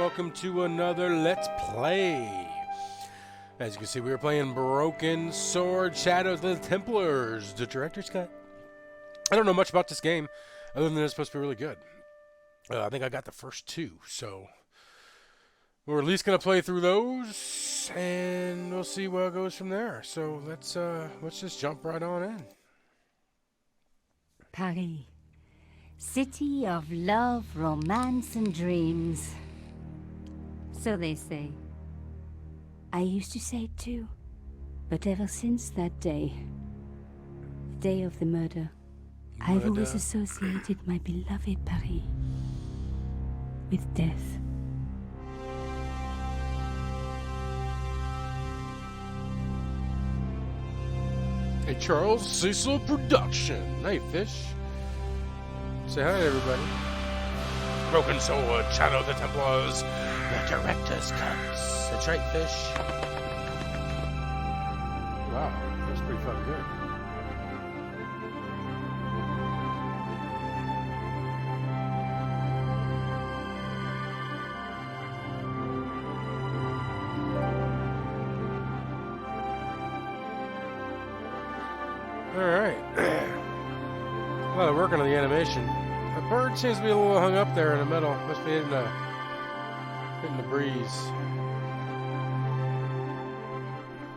welcome to another Let's Play. As you can see, we were playing Broken Sword Shadows of the Templars, the director's cut. I don't know much about this game, other than it's supposed to be really good. I think I got the first two, so we're at least going to play through those, and we'll see where it goes from there. So let's just jump right on in. Paris. City of love, romance, and dreams. So they say. I used to say it too. But ever since that day, the day of the murder, I've always associated my beloved Paris with death. A Charles Cecil production. Hey, Fish. Say hi, everybody. Broken Sword, Shadow of the Templars, the director's cuts. That's right, Fish. Wow, that's pretty fucking good. Alright. A lot of work on the animation. The bird seems to be a little hung up there in the middle. Must be hitting the breeze.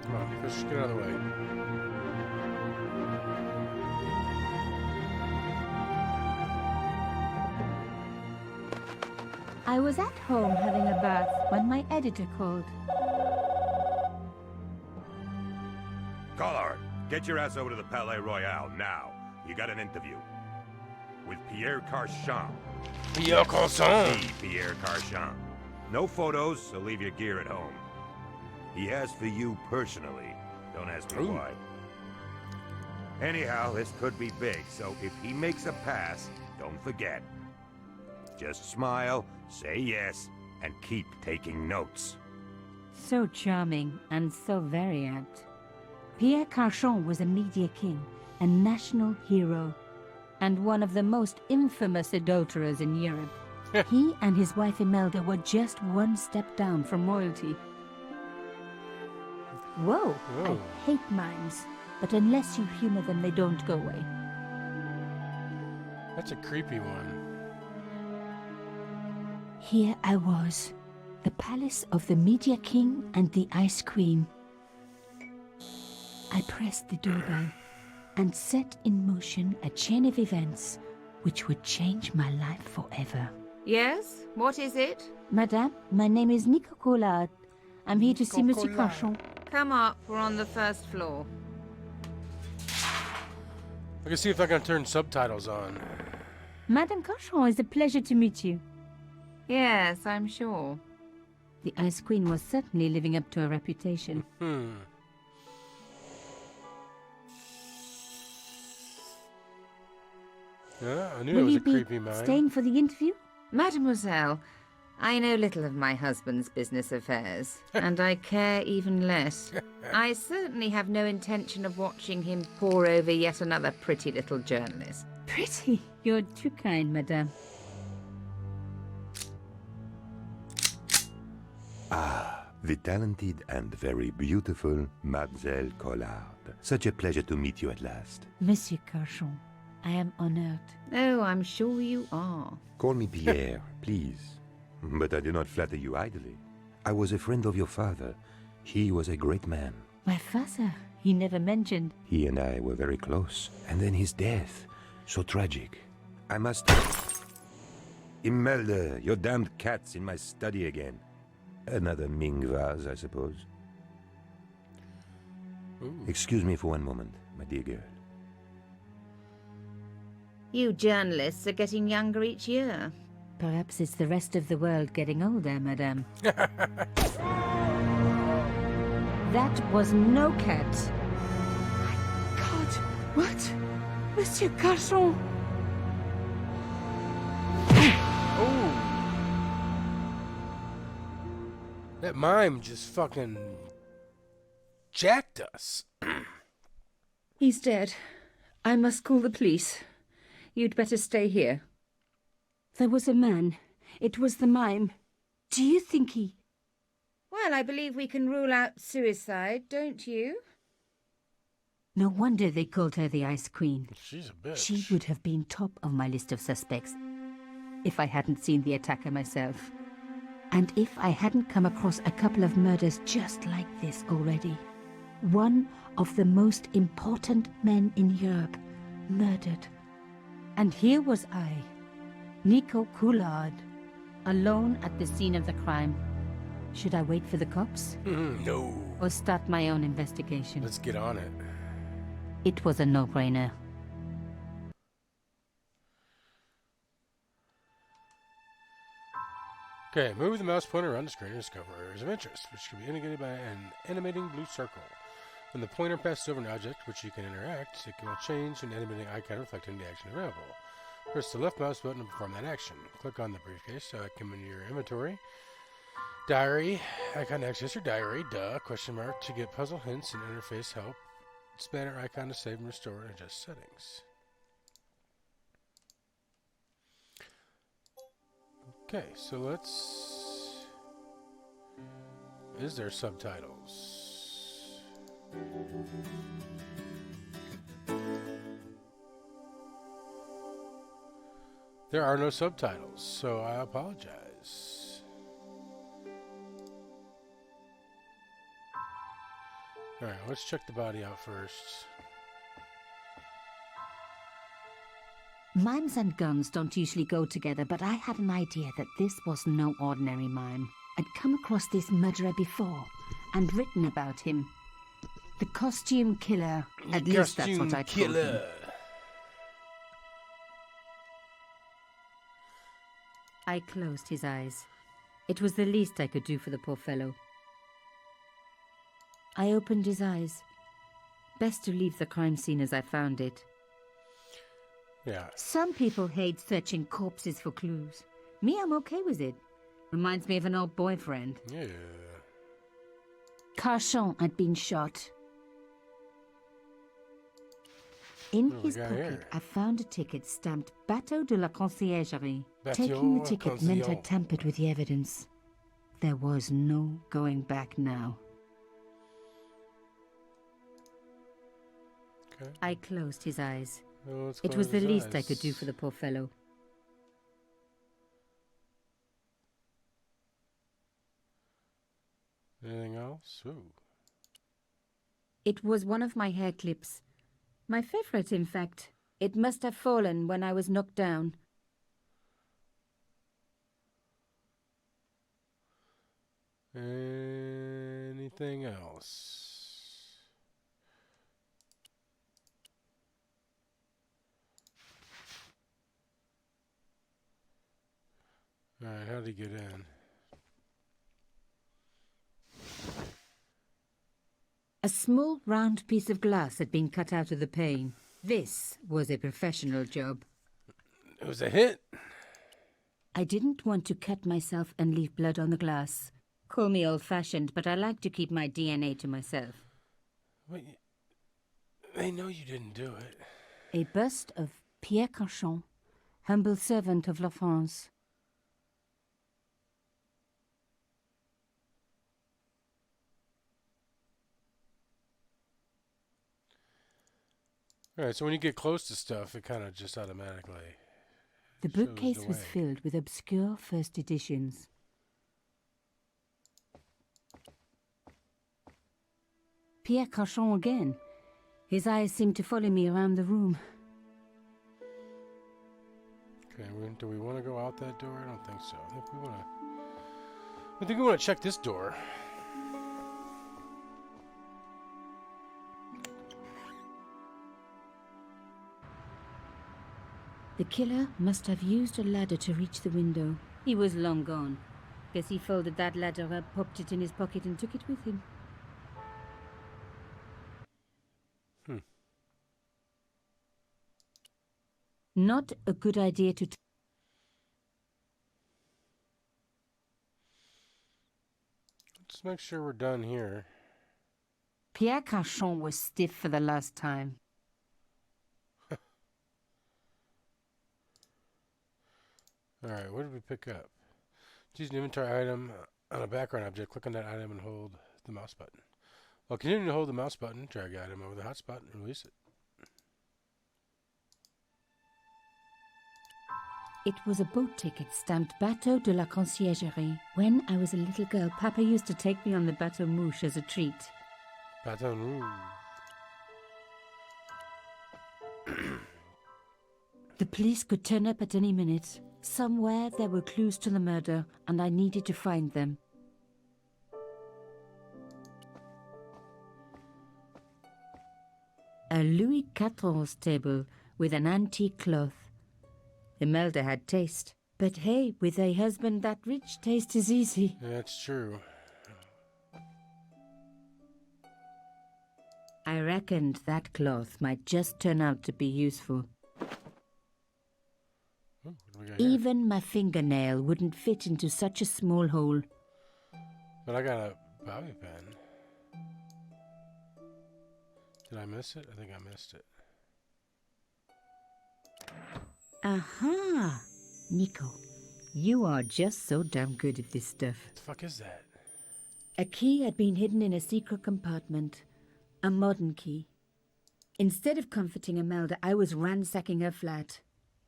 Come on, let's get out of the way. I was at home having a bath when my editor called. Collard, get your ass over to the Palais Royal now. You got an interview. With Pierre Carchon. Pierre Carchon! Pierre Carchon. No photos, so leave your gear at home. He asked for you personally. Don't ask me why. Anyhow, this could be big, so if he makes a pass, don't forget. Just smile, say yes, and keep taking notes. So charming and so very apt. Pierre Carchon was a media king, a national hero, and one of the most infamous adulterers in Europe. He and his wife Imelda were just one step down from royalty. Whoa, I hate mimes, but unless you humor them, they don't go away. That's a creepy one. Here I was, the palace of the Media King and the Ice Queen. I pressed the doorbell and set in motion a chain of events which would change my life forever. Yes? What is it? Madame, my name is Nico Collard. I'm here to see Monsieur Carchon. Come up, we're on the first floor. I can see if I can turn subtitles on. Madame Carchon, it's a pleasure to meet you. Yes, I'm sure. The Ice Queen was certainly living up to her reputation. Yeah, I knew it was a creepy man. Will you be staying for the interview? Mademoiselle, I know little of my husband's business affairs, and I care even less. I certainly have no intention of watching him pore over yet another pretty little journalist. Pretty? You're too kind, madame. Ah, the talented and very beautiful Mademoiselle Collard. Such a pleasure to meet you at last. Monsieur Carchon, I am honored. Oh, I'm sure you are. Call me Pierre, please. But I do not flatter you idly. I was a friend of your father. He was a great man. My father? He never mentioned. He and I were very close. And then his death. So tragic. I must... Imelda, your damned cat's in my study again. Another Ming vase, I suppose. Ooh. Excuse me for one moment, my dear girl. You journalists are getting younger each year. Perhaps it's the rest of the world getting older, madame. That was no cat. My God, what? Monsieur Carchon! Oh! That mime just fucking jacked us. He's dead. I must call the police. You'd better stay here. There was a man. It was the mime. Do you think he... Well, I believe we can rule out suicide, don't you? No wonder they called her the Ice Queen. She's a bitch. She would have been top of my list of suspects if I hadn't seen the attacker myself. And if I hadn't come across a couple of murders just like this already. One of the most important men in Europe murdered. And here was I, Nico Coulard, alone at the scene of the crime. Should I wait for the cops? No. Or start my own investigation? Let's get on it. It was a no-brainer. Okay, move the mouse pointer around the screen to discover areas of interest, which can be indicated by an animating blue circle. When the pointer passes over an object which you can interact, it will change an animating icon reflecting the action available. Press the left mouse button to perform that action. Click on the briefcase so it can into your inventory. Diary, icon to access your diary, question mark to get puzzle hints and interface help. Spanner icon to save and restore and adjust settings. Okay, so let's... Is there subtitles? There are no subtitles, so I apologize. Alright, let's check the body out first. Mimes and guns don't usually go together, but I had an idea that this was no ordinary mime. I'd come across this murderer before and written about him. The costume killer. At least that's what I called him. I closed his eyes. It was the least I could do for the poor fellow. I opened his eyes. Best to leave the crime scene as I found it. Yeah. Some people hate searching corpses for clues. Me, I'm okay with it. Reminds me of an old boyfriend. Yeah. Carchon had been shot. In What do we his got pocket, here? I found a ticket stamped Bateau de la Conciergerie. Bateau Taking the ticket meant I Concierge. tampered with the evidence. There was no going back now. Okay. I closed his eyes. Well, let's It was close the his least I could do eyes. for the poor fellow. Anything else? Ooh. It was one of my hair clips. My favorite, in fact. It must have fallen when I was knocked down. Anything else? Alright, how'd he get in? A small round piece of glass had been cut out of the pane. This was a professional job. It was a hit. I didn't want to cut myself and leave blood on the glass. Call me old-fashioned, but I like to keep my DNA to myself. Wait, they know you didn't do it. A bust of Pierre Carchon, humble servant of La France. Alright, so when you get close to stuff, it kind of just automatically... The shows bookcase the was way. filled with obscure first editions. Pierre Carchon again. His eyes seemed to follow me around the room. Okay, do we want to go out that door? I don't think so. I think we want to check this door. The killer must have used a ladder to reach the window. He was long gone. Guess he folded that ladder up, popped it in his pocket and took it with him. Not a good idea to... Let's make sure we're done here. Pierre Carchon was stiff for the last time. Alright, what did we pick up? Choose an inventory item on a background object. Click on that item and hold the mouse button. While continuing to hold the mouse button, drag the item over the hotspot and release it. It was a boat ticket stamped Bateau de la Conciergerie. When I was a little girl, Papa used to take me on the Bateau Mouche as a treat. Baton Rouge. The police could turn up at any minute. Somewhere there were clues to the murder, and I needed to find them. A Louis XIV table with an antique cloth. Imelda had taste. But hey, with a husband that rich, taste is easy. That's true. I reckoned that cloth might just turn out to be useful. Ooh, what do we got here? Even my fingernail wouldn't fit into such a small hole. But I got a bobby pin. Did I miss it? I think I missed it. Aha! Nico, you are just so damn good at this stuff. What the fuck is that? A key had been hidden in a secret compartment. A modern key. Instead of comforting Imelda, I was ransacking her flat.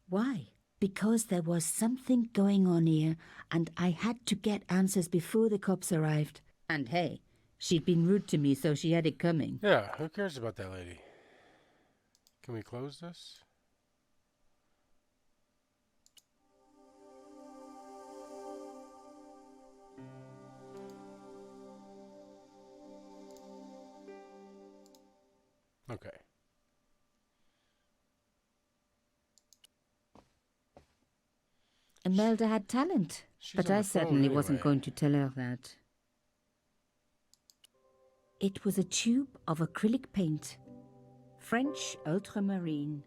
Why? Because there was something going on here, and I had to get answers before the cops arrived. And hey, she'd been rude to me, so she had it coming. Yeah, who cares about that lady? Can we close this? Okay. Imelda had talent, She's but on I the phone certainly wasn't anyway. going to tell her that. It was a tube of acrylic paint. French ultramarine.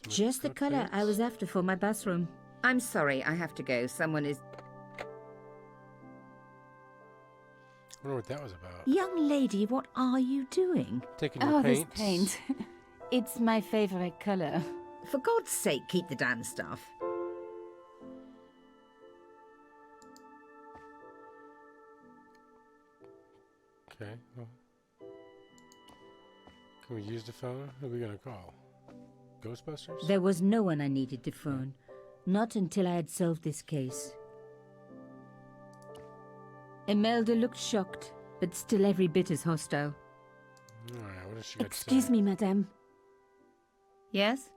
Some Just the acrylic color I paints? was after for my bathroom. I'm sorry, I have to go. Someone is... I wonder what that was about. Young lady, what are you doing? Taking your This paints. paint. It's my favorite color. For God's sake, keep the damn stuff. Okay. Well, can we use the phone? Who are we gonna call? Ghostbusters? There was no one I needed to phone. Not until I had solved this case. Imelda looked shocked, but still every bit as hostile. Alright, what does she got to say? Excuse me, madame. Yes?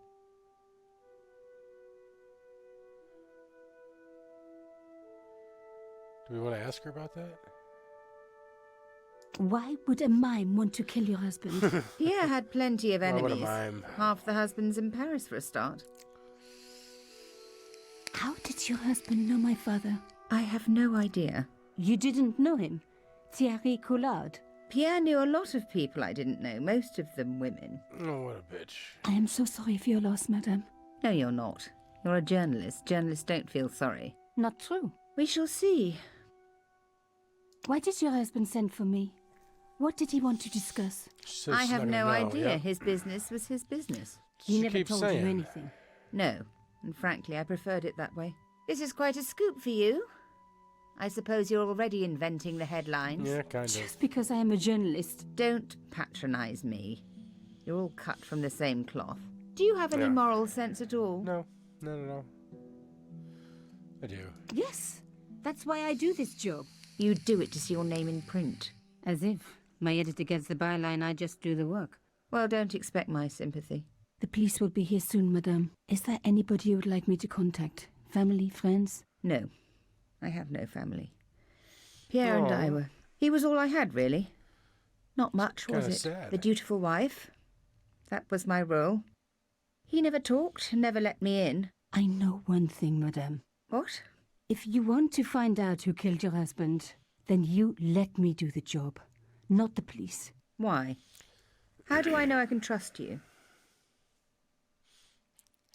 Do we want to ask her about that? Why would a mime want to kill your husband? Pierre had plenty of Why would a enemies. mime? Half the husbands in Paris for a start. How did your husband know my father? I have no idea. You didn't know him? Thierry Collard. Pierre knew a lot of people I didn't know, most of them women. Oh, what a bitch. I am so sorry for your loss, madame. No, you're not. You're a journalist. Journalists don't feel sorry. Not true. We shall see. Why did your husband send for me? What did he want to discuss? She said I she's have not no gonna know. idea. Yeah. His business was his business. He She never keeps told saying. you anything. No, and frankly, I preferred it that way. This is quite a scoop for you. I suppose you're already inventing the headlines. Yeah, kind of. Just because I am a journalist. Don't patronize me. You're all cut from the same cloth. Do you have any Yeah. moral sense at all? No, not at all. I do. Yes, that's why I do this job. You do it to see your name in print. As if. My editor gets the byline, I just do the work. Well, don't expect my sympathy. The police will be here soon, madame. Is there anybody you would like me to contact? Family, friends? No, I have no family. Pierre and I Aw. were... He was all I had, really. Not much, was Kinda it? sad. The dutiful wife. That was my role. He never talked, never let me in. I know one thing, madame. What? If you want to find out who killed your husband, then you let me do the job, not the police. Why? How do I know I can trust you?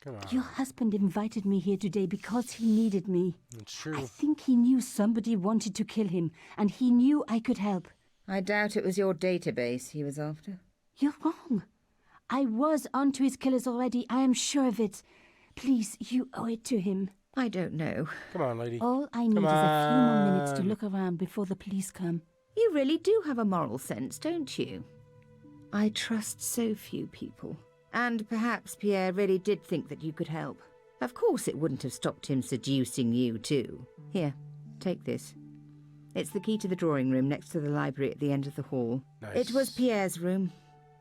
Come on. Your husband invited me here today because he needed me. It's true. I think he knew somebody wanted to kill him, and he knew I could help. I doubt it was your database he was after. You're wrong. I was onto his killers already, I am sure of it. Please, you owe it to him. I don't know. Come on, lady. All I need Come is a few more minutes to on. look around before the police come. You really do have a moral sense, don't you? I trust so few people. And perhaps Pierre really did think that you could help. Of course it wouldn't have stopped him seducing you too. Here, take this. It's the key to the drawing room next to the library at the end of the hall. Nice. It was Pierre's room.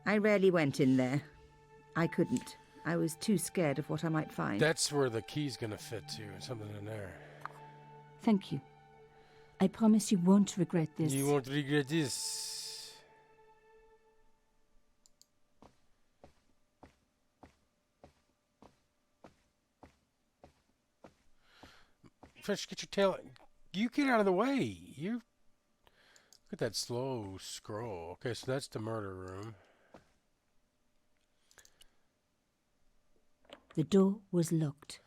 I rarely went in there. I couldn't. I was too scared of what I might find. That's where the key's gonna fit to. Something in there. Thank you. I promise you won't regret this. You won't regret this. Fish, get your tail. You get out of the way. You look at that slow scroll. Okay, so that's the murder room. The door was locked.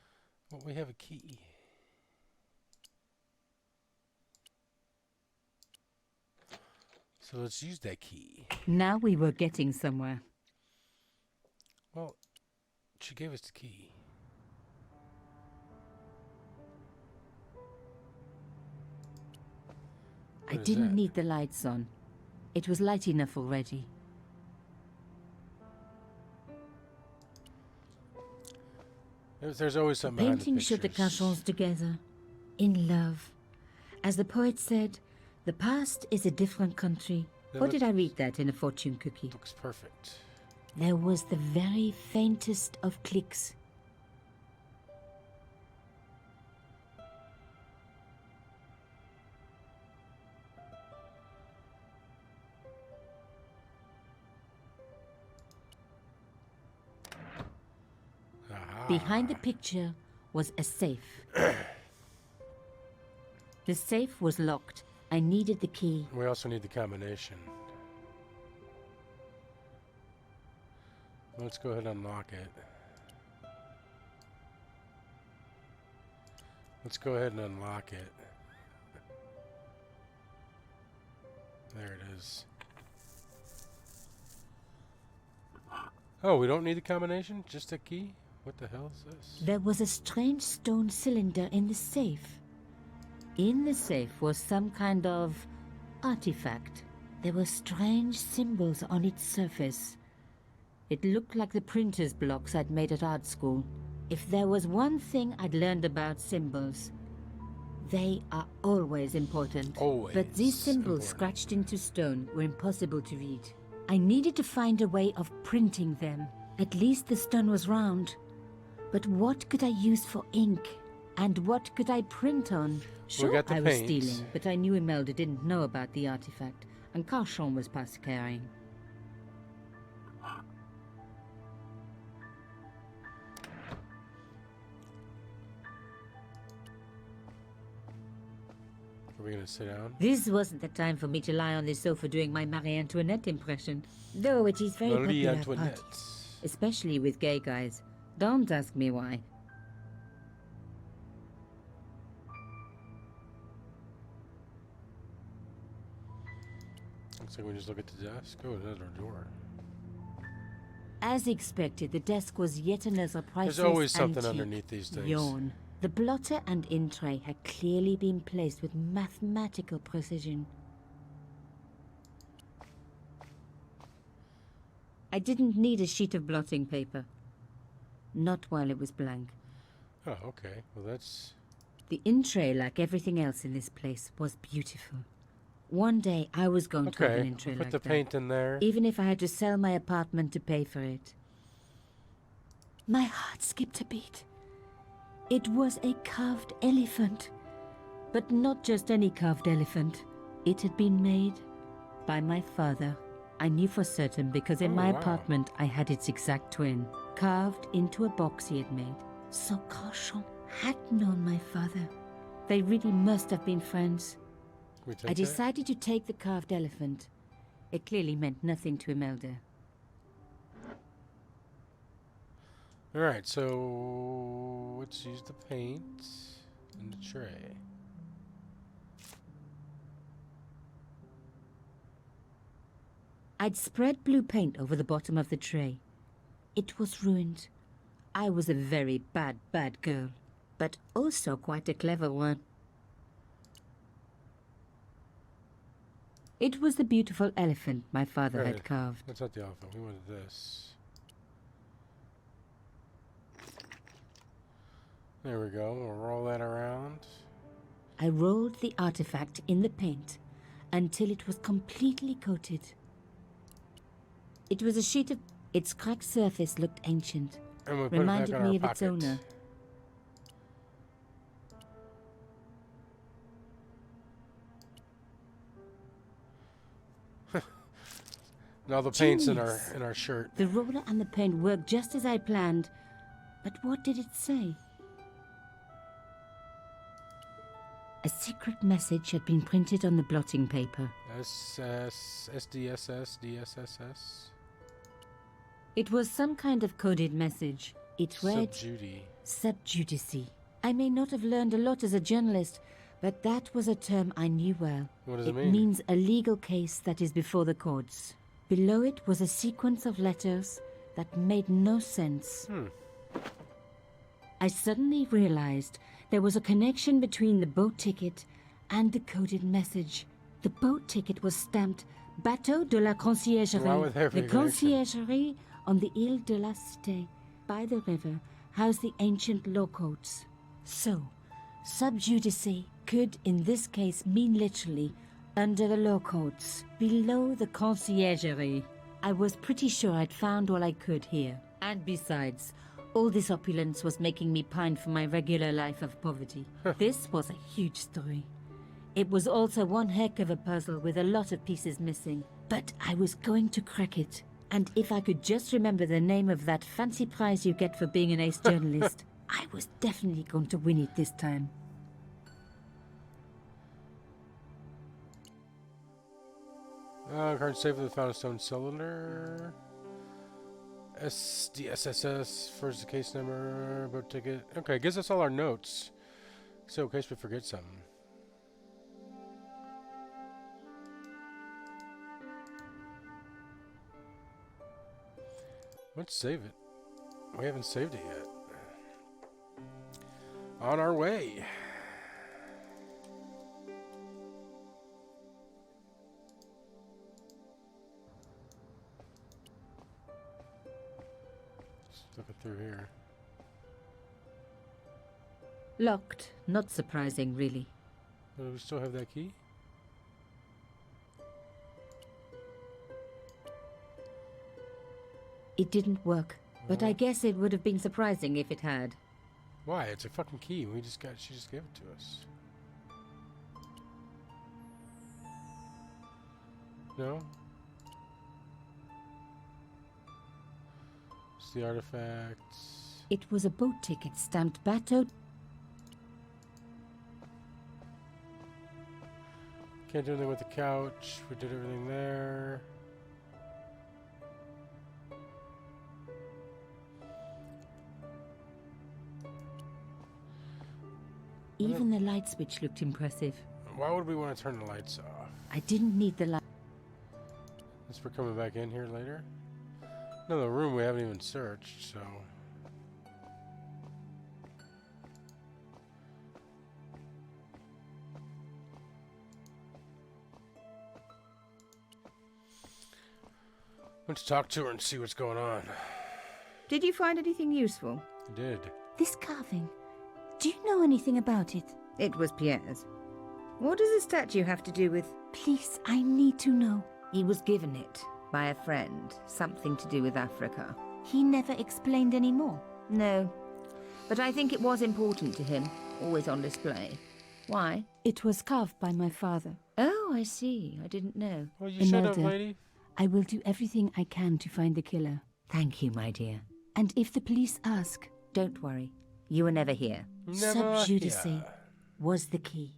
Well, we have a key. So let's use that key. Now we were getting somewhere. Well, she gave us the key. I What is didn't that? need the lights on. It was light enough already. There's always something behind the Painting showed the pictures. Cajons together, in love. As the poet said, the past is a different country. That Or did I looks- read that in a fortune cookie? Looks perfect. There was the very faintest of clicks. Aha. Behind the picture was a safe. The safe was locked. I needed the key. We also need the combination. Let's go ahead and unlock it. Let's go ahead and unlock it. There it is. Oh, we don't need the combination? Just a key? What the hell is this? There was a strange stone cylinder in the safe. In the safe was some kind of artifact. There were strange symbols on its surface. It looked like the printer's blocks I'd made at art school. If there was one thing I'd learned about symbols, they are always important. Always But these symbols important. scratched into stone were impossible to read. I needed to find a way of printing them. At least the stone was round. But what could I use for ink? And what could I print on? Sure, got the I was paint. stealing, but I knew Imelda didn't know about the artifact, and Carchon was past caring. Are we gonna sit down? This wasn't the time for me to lie on the sofa doing my Marie Antoinette impression, though it is very Marie popular at Antoinette. parties, especially with gay guys. Don't ask me why. Looks like we just look at the desk. Oh, another door. As expected, the desk was yet another priceless There's always something antique. underneath these things. Yawn. The blotter and in tray had clearly been placed with mathematical precision. I didn't need a sheet of blotting paper. Not while it was blank. Oh, okay. Well, that's... The in tray, like everything else in this place, was beautiful. One day I was going to have an Okay, in tray put like the that, paint in there. even if I had to sell my apartment to pay for it. My heart skipped a beat. It was a carved elephant. But not just any carved elephant. It had been made by my father. I knew for certain because in Oh, my wow. apartment I had its exact twin, carved into a box he had made. So Carchon had known my father. They really must have been friends. Can we take I that? decided to take the carved elephant. It clearly meant nothing to Imelda. Alright, so... let's use the paint in the tray. I'd spread blue paint over the bottom of the tray. It was ruined. I was a very bad, bad girl. but also quite a clever one. It was the beautiful elephant my father had Right. carved. That's not the elephant. We wanted this. There we go. We'll roll that around. I rolled the artifact in the paint until it was completely coated. It was a sheet of... Its cracked surface looked ancient, And we'll put reminded it back on me our of its pocket. owner. Now the paint's Genius. in our shirt. The roller and the paint worked just as I planned, but what did it say? A secret message had been printed on the blotting paper. SDSS, DSSS. It was some kind of coded message. It read, Subjudy. subjudice. I may not have learned a lot as a journalist, but that was a term I knew well. What does it It mean? means a legal case that is before the courts. Below it was a sequence of letters that made no sense. I suddenly realized there was a connection between the boat ticket and the coded message. The boat ticket was stamped Bateau de la Why Conciergerie. would there be The a connection? Conciergerie on the Ile de la Cité, by the river, housed the ancient law courts. So, subjudice could in this case mean literally under the law courts, below the Conciergerie. I was pretty sure I'd found all I could here. And besides, all this opulence was making me pine for my regular life of poverty. This was a huge story. It was also one heck of a puzzle with a lot of pieces missing. But I was going to crack it. And if I could just remember the name of that fancy prize you get for being an ace journalist, I was definitely going to win it this time. Card safe with the found stone cylinder. SDSSS, first the case number, boat ticket. Okay, gives us all our notes. So in case we forget something. Let's save it. We haven't saved it yet. On our way. Just looking through here. Locked. Not surprising, really. Do we still have that key? It didn't work, but I guess it would have been surprising if it had. Why? It's a fucking key. She just gave it to us. No? It's the artifacts. It was a boat ticket stamped Bateau. Can't do anything with the couch. We did everything there. Even the light switch looked impressive. Why would we want to turn the lights off? I didn't need the light. Unless we're coming back in here later. No, the room we haven't even searched, so. Let's talk to her and see what's going on. Did you find anything useful? I did. This carving. Do you know anything about it? It was Pierre's. What does the statue have to do with... Please, I need to know. He was given it by a friend. Something to do with Africa. He never explained any more. No. But I think it was important to him. Always on display. Why? It was carved by my father. Oh, I see. I didn't know. Well, you shut up, Imelda. lady. I will do everything I can to find the killer. Thank you, my dear. And if the police ask, Don't worry. You were never here. Never subjudice here. was the key.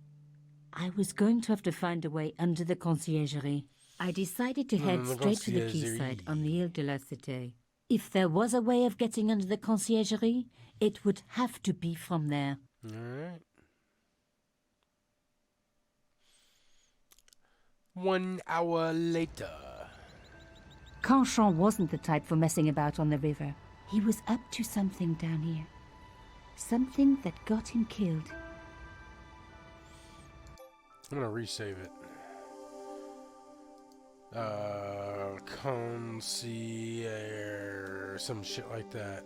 I was going to have to find a way under the conciergerie. I decided to head the straight to the quayside on the Ile de la Cité. If there was a way of getting under the conciergerie, it would have to be from there. Alright. 1 hour later. Canchon wasn't the type for messing about on the river. He was up to something down here. Something that got him killed. I'm gonna resave it. Concierge, some shit like that.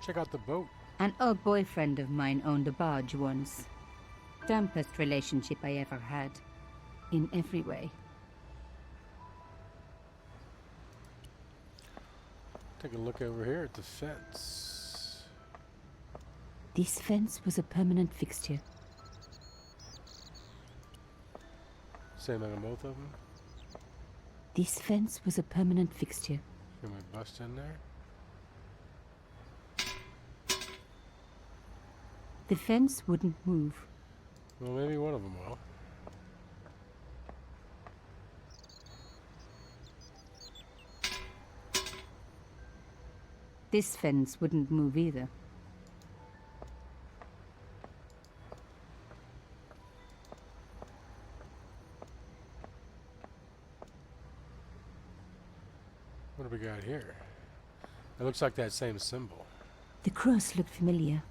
Check out the boat. An old boyfriend of mine owned a barge once. Dampest relationship I ever had. In every way. Take a look over here at the fence. This fence was a permanent fixture. Same on both of them. This fence was a permanent fixture. Can we bust in there? The fence wouldn't move. Well, maybe one of them will. This fence wouldn't move either. What do we got here? It looks like that same symbol. The cross looked familiar.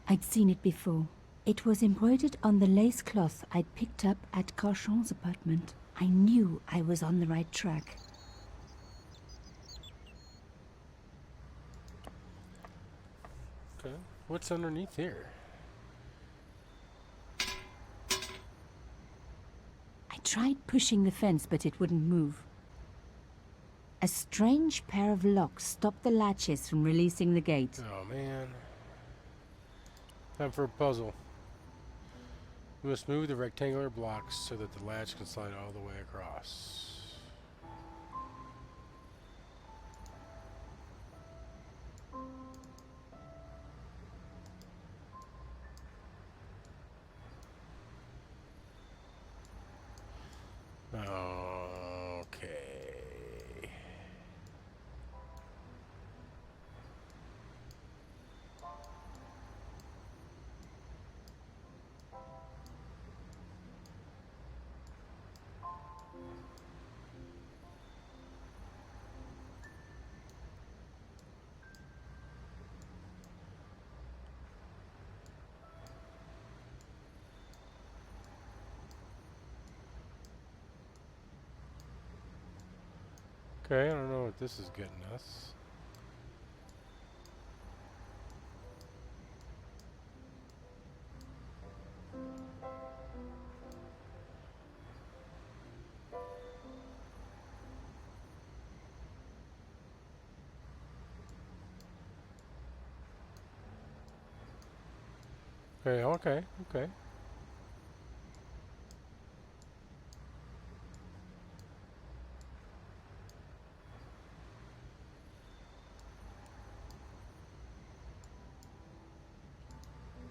I'd seen it before. It was embroidered on the lace cloth I'd picked up at Carchon's apartment. I knew I was on the right track. Okay. What's underneath here? I tried pushing the fence, but it wouldn't move. A strange pair of locks stopped the latches from releasing the gate. Oh, man. Time for a puzzle. We must move the rectangular blocks so that the latch can slide all the way across. Okay. Okay, I don't know what this is getting us. Okay.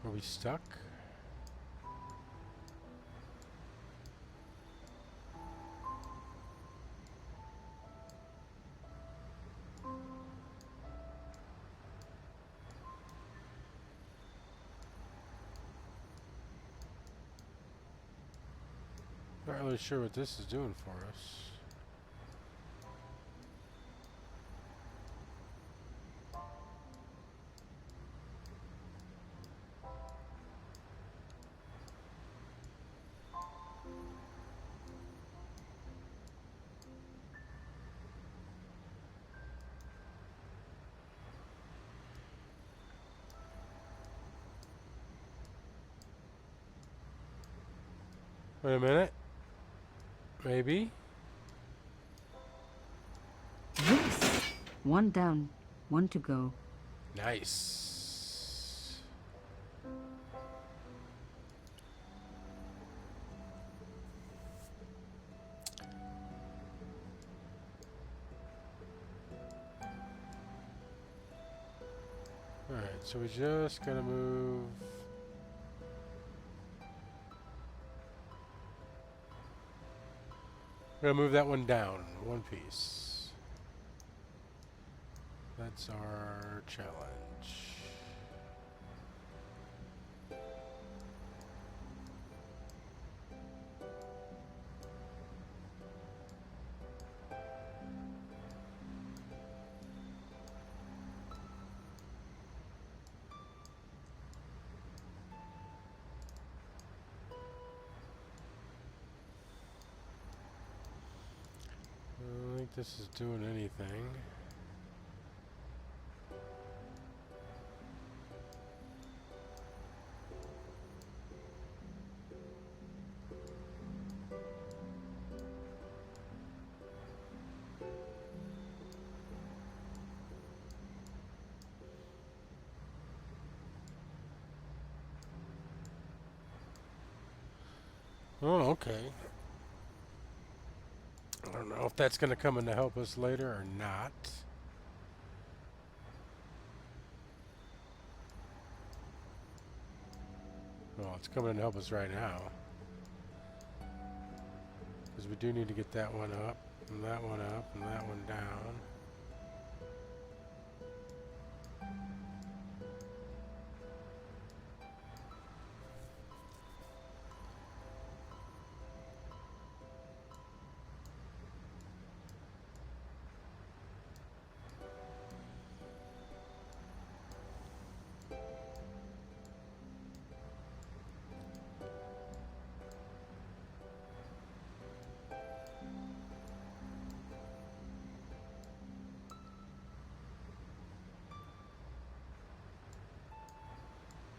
Are we stuck? Not really sure what this is doing for us. Wait a minute. Maybe? Yes! One down, one to go. Nice. Alright, so we just gotta move. We're gonna move that one down, one piece. That's our challenge. this is doing anything. Oh, okay. I don't know if that's going to come in to help us later or not. Well, it's coming in to help us right now. Because we do need to get that one up, and that one up, and that one down.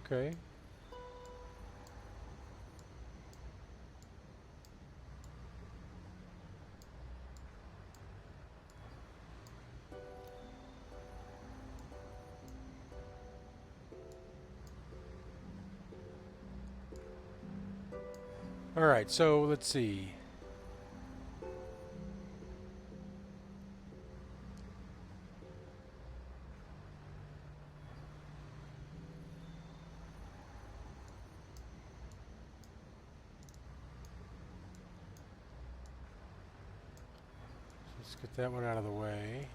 Okay. All right, so let's see. Let's get that one out of the way.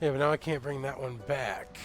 Yeah, but now I can't bring that one back.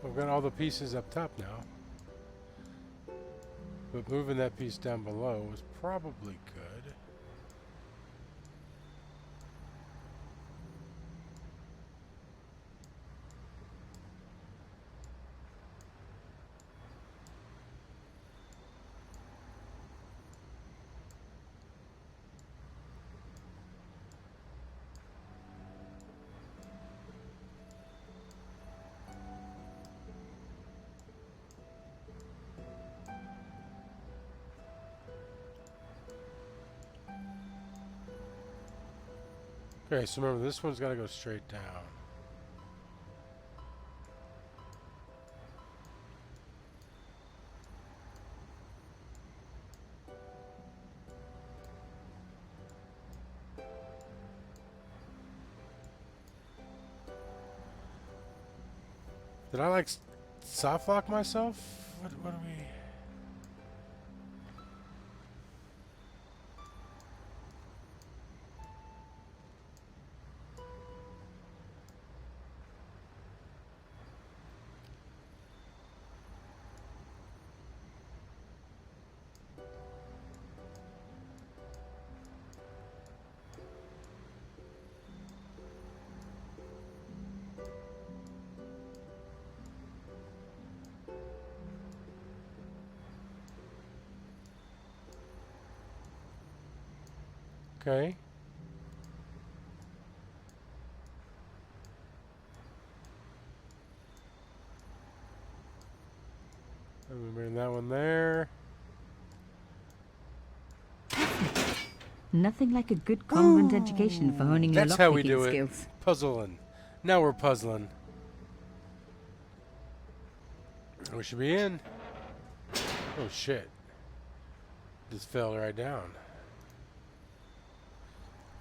We've got all the pieces up top now. But moving that piece down below is probably good. Okay, so remember, this one's got to go straight down. Did I like soft lock myself? What do we... Okay. And we bring that one there. Nothing like a good convent education for honing your That's how we lockpicking do it. skills. Puzzling. Now we're puzzling. We should be in. Oh shit. Just fell right down.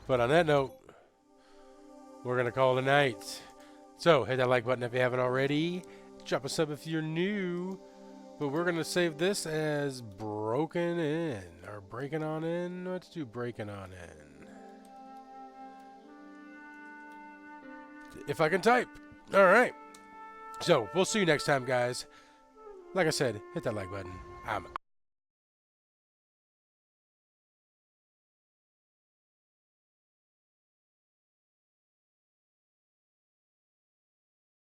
But on that note, we're going to call it a night. So, hit that like button if you haven't already. Drop a sub if you're new. But we're going to save this as broken in. Or breaking on in. Let's do breaking on in. If I can type. Alright. So, we'll see you next time, guys. Like I said, hit that like button. I'm